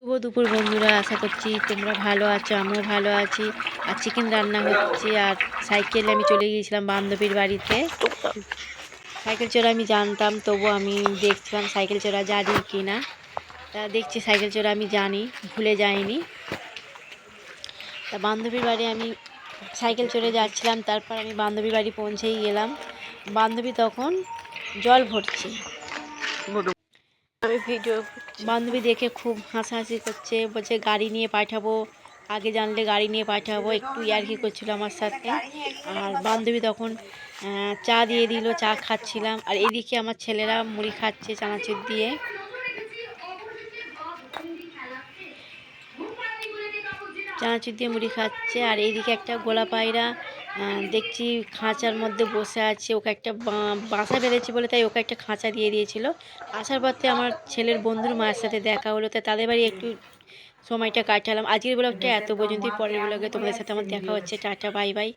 শুভ দুপুর বন্ধুরা, আশা করছি তোমরা ভালো আছো, আমিও ভালো আছি। আর চিকেন রান্না হচ্ছে, আর সাইকেলে আমি চলে গিয়েছিলাম বান্ধবীর বাড়িতে। সাইকেল চড়া আমি জানতাম, তবু আমি দেখছিলাম সাইকেল চড়া জানি কি না। তা দেখছি সাইকেল চড়া আমি জানি, ভুলে যাইনি। তা বান্ধবীর বাড়ি আমি সাইকেল চড়ে যাচ্ছিলাম, তারপর আমি বান্ধবীর বাড়ি পৌঁছেই গেলাম। বান্ধবী তখন জল ভরছে। আমি ভিডিও বান্ধবী দেখে খুব হাসাহাসি করছে, বলছে গাড়ি নিয়ে পাঠাবো, আগে জানলে গাড়ি নিয়ে পাঠাবো, একটু ইয়ার্কি করছিল আমার সাথে। আর বান্ধবী তখন চা দিয়ে দিল, চা খাচ্ছিলাম। আর এদিকে আমার ছেলেরা মুড়ি খাচ্ছে চানাচুর দিয়ে। চানাচুর দিয়ে মুড়ি খাচ্ছে। আর এইদিকে একটা গোলা পায়রা দেখছি খাঁচার মধ্যে বসে আছে। ওকে একটা বাসা বেঁধেছে বলে তাই ওকে একটা খাঁচা দিয়ে দিয়েছিল। আসার পথে আমার ছেলের বন্ধুর মায়ের সাথে দেখা হলো, তাই তাদের বাড়ি একটু সময়টা কাটালাম। আজকের ব্লগটা এত পর্যন্তই, পরের ব্লগে তোমাদের সাথে আমার দেখা হচ্ছে। Tata, bye bye.